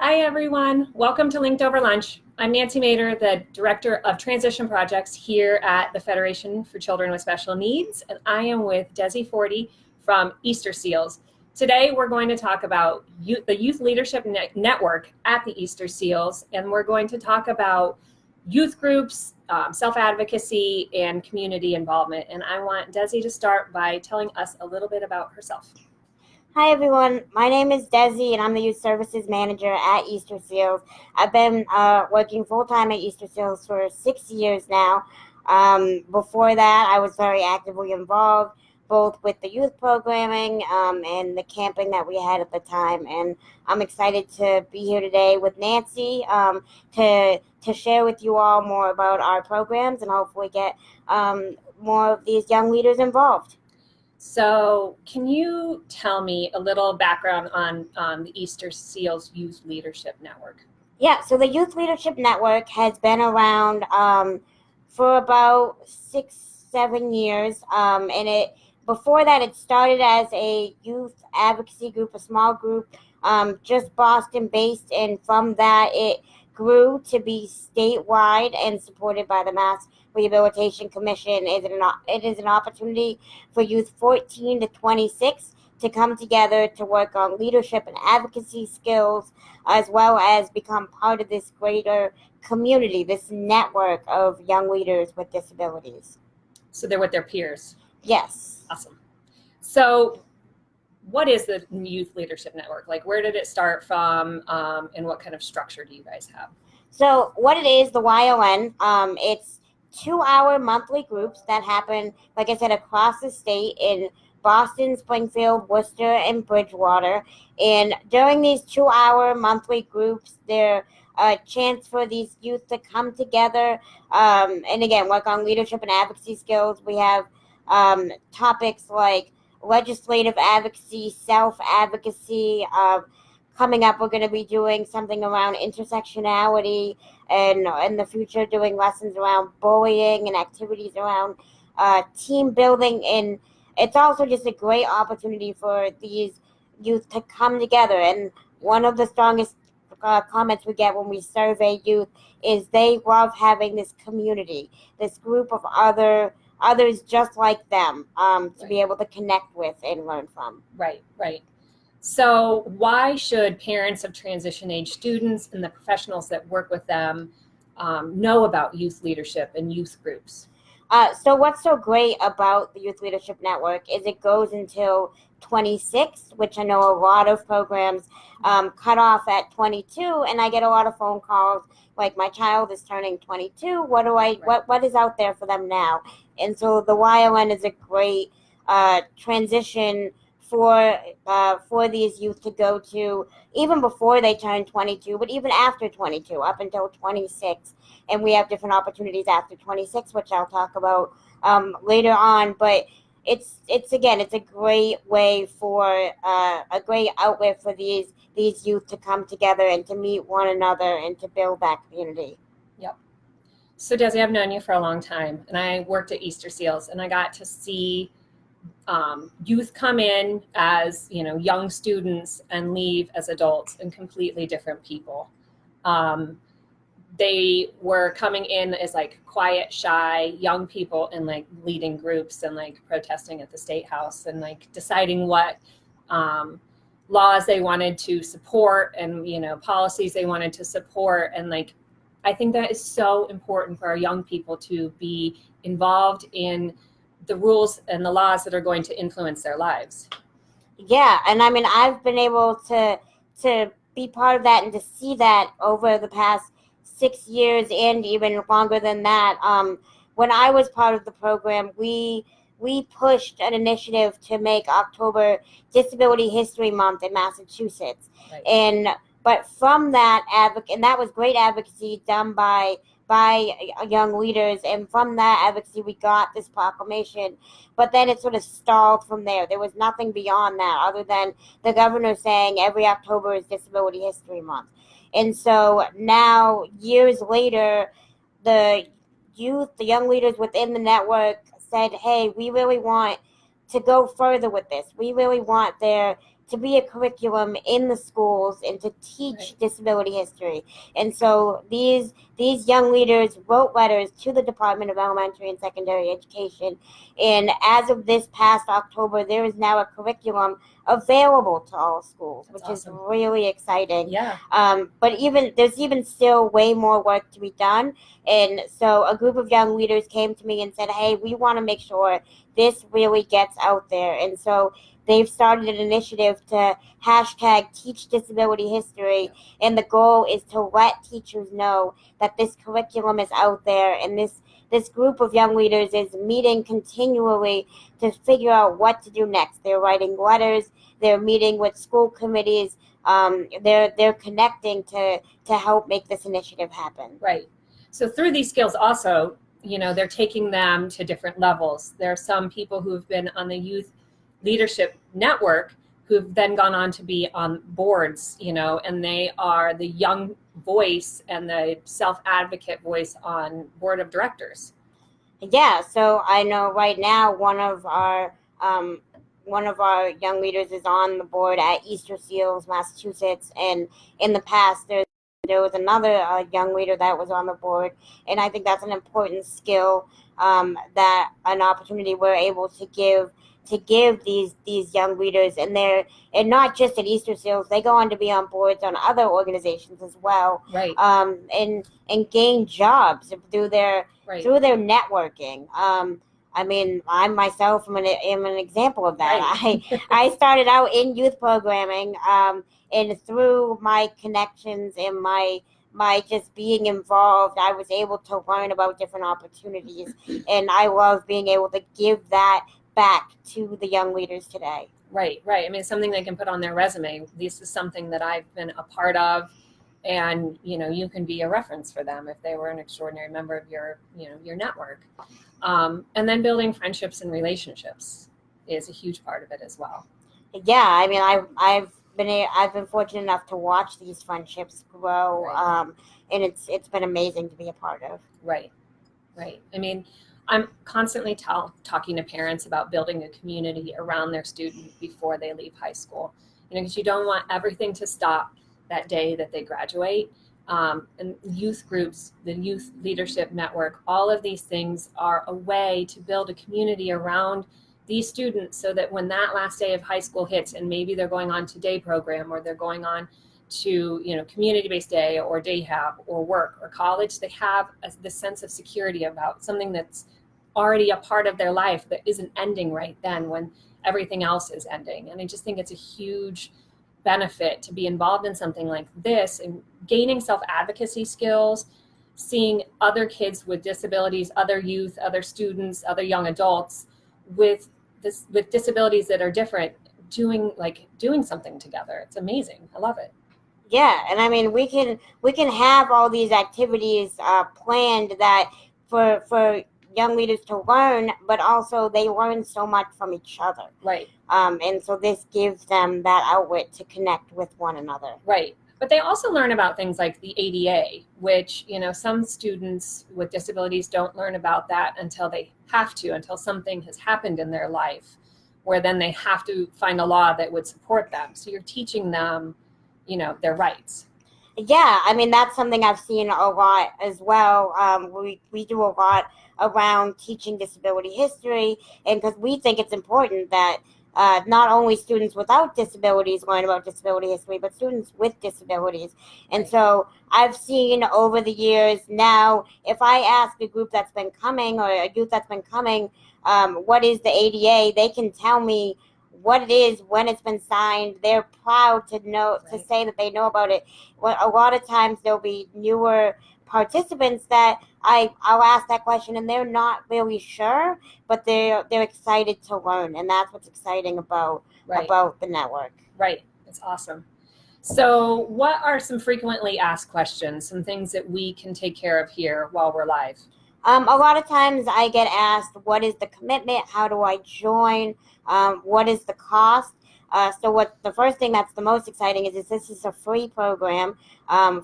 Hi, everyone. Welcome to Linked Over Lunch. I'm Nancy Mader, the Director of Transition Projects here at the Federation for Children with Special Needs, and I am with Desi Forty from Easter Seals. Today, we're going to talk about the Youth Leadership Network at the Easter Seals, and we're going to talk about youth groups, self-advocacy, and community involvement. And I want Desi to start by telling us a little bit about herself. Hi everyone, my name is Desi and I'm the Youth Services Manager at Easter Seals. I've been working full-time at Easter Seals for 6 years now. Before that, I was very actively involved both with the youth programming and the camping that we had at the time. And I'm excited to be here today with Nancy to share with you all more about our programs and hopefully get more of these young leaders involved. So, can you tell me a little background on the Easter Seals Youth Leadership Network? Yeah, so the Youth Leadership Network has been around for about 6, 7 years, and it before that it started as a youth advocacy group, a small group, just Boston based, and from that it grew to be statewide and supported by the Mass Rehabilitation Commission. It is an opportunity for youth 14 to 26 to come together to work on leadership and advocacy skills, as well as become part of this greater community, this network of young leaders with disabilities. So they're with their peers. Yes. Awesome. So, what is the Youth Leadership Network? Like, where did it start from, and what kind of structure do you guys have? So what it is, the YON, it's 2-hour monthly groups that happen, like I said, across the state in Boston, Springfield, Worcester, and Bridgewater. And during these 2-hour monthly groups, they're a chance for these youth to come together and again work on leadership and advocacy skills. We have topics like legislative advocacy, self-advocacy. Coming up, we're going to be doing something around intersectionality, and in the future doing lessons around bullying and activities around team building. And it's also just a great opportunity for these youth to come together. And one of the strongest comments we get when we survey youth is they love having this community, this group of others just like them to be able to connect with and learn from. Right. So, why should parents of transition age students and the professionals that work with them know about youth leadership and youth groups? So what's so great about the Youth Leadership Network is it goes until 26, which I know a lot of programs cut off at 22, and I get a lot of phone calls like, my child is turning 22. What is out there for them now? And so the YON is a great transition for these youth to go to, even before they turn 22, but even after 22, up until 26. And we have different opportunities after 26, which I'll talk about later on. But it's a great way for a great outlet for these youth to come together and to meet one another and to build that community. Yep. So, Desi, I've known you for a long time, and I worked at Easter Seals, and I got to see youth come in as young students and leave as adults and completely different people. They were coming in as like quiet, shy young people and like leading groups and like protesting at the state house and like deciding what laws they wanted to support and policies they wanted to support. And like, I think that is so important for our young people to be involved in the rules and the laws that are going to influence their lives. Yeah, and I mean, I've been able to be part of that and to see that over the past 6 years and even longer than that. When I was part of the program, we pushed an initiative to make October Disability History Month in Massachusetts. Right. But from that and that was great advocacy done by young leaders, and from that advocacy we got this proclamation. But then it sort of stalled from there. There was nothing beyond that other than the governor saying every October is Disability History Month. And so now, years later, the young leaders within the network said, hey, we really want to go further with this. We really want there to be a curriculum in the schools and to teach disability history. And so these young leaders wrote letters to the Department of Elementary and Secondary Education. And as of this past October, there is now a curriculum available to all schools, which is really exciting. Yeah. But there's even still way more work to be done. And so a group of young leaders came to me and said, hey, we want to make sure this really gets out there. And so they've started an initiative to hashtag Teach Disability History, and the goal is to let teachers know that this curriculum is out there, and this group of young leaders is meeting continually to figure out what to do next. They're writing letters, they're meeting with school committees, they're connecting to help make this initiative happen. Right. So through these skills also, they're taking them to different levels. There are some people who've been on the Youth Leadership Network who've then gone on to be on boards, and they are the young voice and the self-advocate voice on board of directors. Yeah, so I know right now one of our young leaders is on the board at Easter Seals, Massachusetts, and in the past there was another young leader that was on the board, and I think that's an important skill, that an opportunity we're able to give these young leaders, and not just at Easter Seals, they go on to be on boards on other organizations as well, right? And gain jobs through their networking. I mean, I myself am an example of that. Right. I started out in youth programming, and through my connections and my just being involved, I was able to learn about different opportunities, and I love being able to give that back to the young leaders today. Right. I mean, something they can put on their resume. This is something that I've been a part of, and you can be a reference for them if they were an extraordinary member of your network. And then building friendships and relationships is a huge part of it as well. Yeah, I mean, I've been fortunate enough to watch these friendships grow, right. And it's been amazing to be a part of. Right. I mean, I'm constantly talking to parents about building a community around their student before they leave high school, because you don't want everything to stop that day that they graduate. And youth groups, the Youth Leadership Network, all of these things are a way to build a community around these students so that when that last day of high school hits, and maybe they're going on to day program, or they're going on to community-based day or day hab or work or college, they have this sense of security about something that's already a part of their life that isn't ending right then when everything else is ending. And I just think it's a huge benefit to be involved in something like this and gaining self-advocacy skills, seeing other kids with disabilities, other youth, other students, other young adults with disabilities that are different, doing something together. It's amazing. I love it. Yeah, and I mean, we can have all these activities planned that for young leaders to learn, but also they learn so much from each other. Right. And so this gives them that outlet to connect with one another. Right. But they also learn about things like the ADA, which, some students with disabilities don't learn about that until something has happened in their life, where then they have to find a law that would support them. So you're teaching them, their rights. Yeah, I mean, that's something I've seen a lot as well. We do a lot around teaching disability history, and because we think it's important that not only students without disabilities learn about disability history, but students with disabilities. And so I've seen over the years now, if I ask a group that's been coming or a youth that's been coming, what is the ADA, they can tell me what it is, when it's been signed. They're proud to know, to say that they know about it. A lot of times there'll be newer participants that I'll ask that question and they're not really sure, but they're excited to learn, and that's what's exciting about the network. Right. It's awesome. So what are some frequently asked questions, some things that we can take care of here while we're live? A lot of times I get asked, what is the commitment? How do I join? What is the cost? So what the first thing that's the most exciting is this is a free program,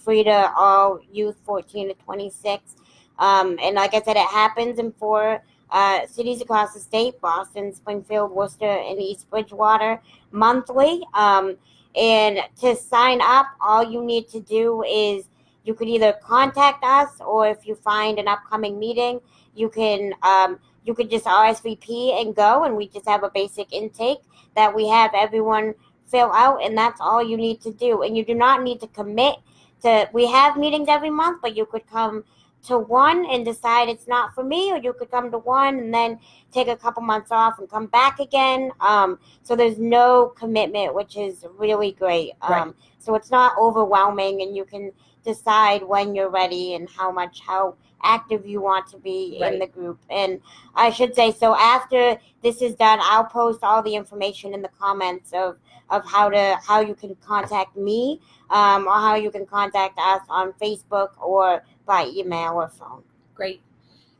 free to all youth 14 to 26. And like I said, it happens in 4 cities across the state: Boston, Springfield, Worcester, and East Bridgewater, monthly. And to sign up, all you need to do is you could either contact us, or if you find an upcoming meeting, you could just RSVP and go, and we just have a basic intake that we have everyone fill out, and that's all you need to do. And you do not need to commit to. We have meetings every month, but you could come to one and decide it's not for me, or you could come to one and then take a couple months off and come back again. So there's no commitment, which is really great. Right. So it's not overwhelming, and you can decide when you're ready and how active you want to be in the group. And I should say, so after this is done, I'll post all the information in the comments of how you can contact me, or how you can contact us on Facebook or by email or phone. Great.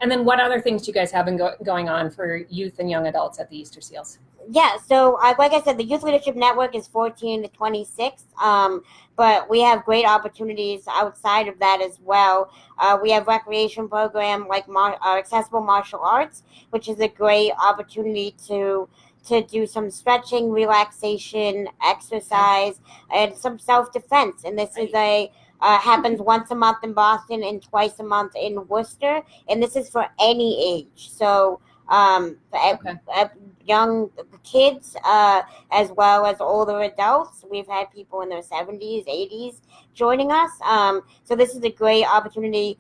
And then what other things do you guys have going on for youth and young adults at the Easter Seals? Yeah, so like I said, the Youth Leadership Network is 14 to 26, but we have great opportunities outside of that as well. We have recreation program like Accessible Martial Arts, which is a great opportunity to do some stretching, relaxation, exercise, and some self-defense. And this is happens once a month in Boston and twice a month in Worcester, and this is for any age. So young kids as well as older adults. We've had people in their 70s, 80s joining us. So this is a great opportunity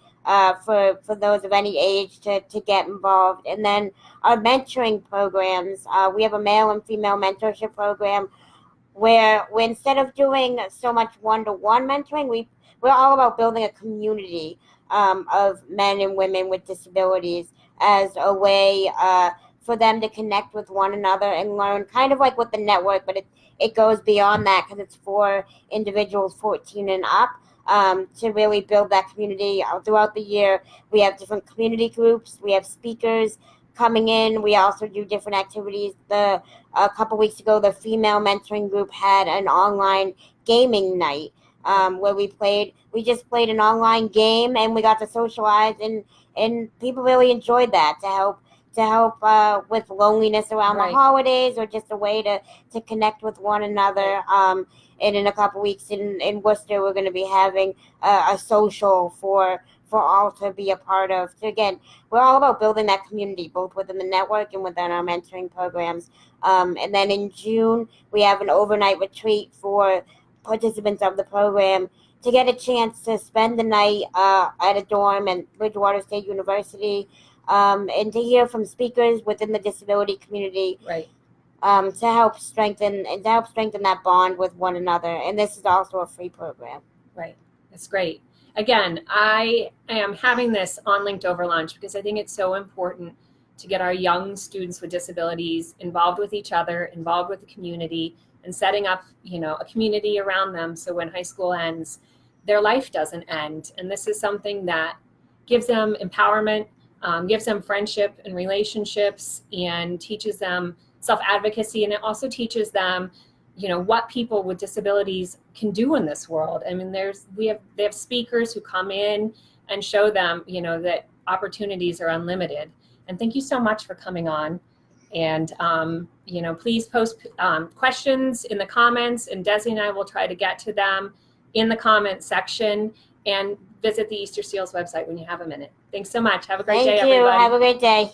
for those of any age to get involved. And then our mentoring programs, we have a male and female mentorship program where instead of doing so much one-to-one mentoring, we're all about building a community of men and women with disabilities as a way for them to connect with one another and learn, kind of like with the network, but it goes beyond that because it's for individuals 14 and up, to really build that community. Throughout the year, we have different community groups. We have speakers coming in. We also do different activities. A couple weeks ago, the female mentoring group had an online gaming night, where we just played an online game, and we got to socialize, and people really enjoyed that to help with loneliness around the holidays, or just a way to connect with one another. And in a couple weeks in Worcester, we're going to be having a social for all to be a part of. So again, we're all about building that community, both within the network and within our mentoring programs. And then in June, we have an overnight retreat for participants of the program to get a chance to spend the night at a dorm at Bridgewater State University, and to hear from speakers within the disability community, to help strengthen that bond with one another. And this is also a free program. Right, that's great. Again, I am having this on Linked Over Lunch because I think it's so important to get our young students with disabilities involved with each other, involved with the community, and setting up, a community around them so when high school ends, their life doesn't end. And this is something that gives them empowerment, gives them friendship and relationships, and teaches them self-advocacy. And it also teaches them, what people with disabilities can do in this world. I mean, they have speakers who come in and show them, that opportunities are unlimited. And thank you so much for coming on. And, please post questions in the comments, and Desi and I will try to get to them in the comment section, and visit the Easter Seals website when you have a minute. Thanks so much. Have a great day, everybody. Thank you. Have a great day.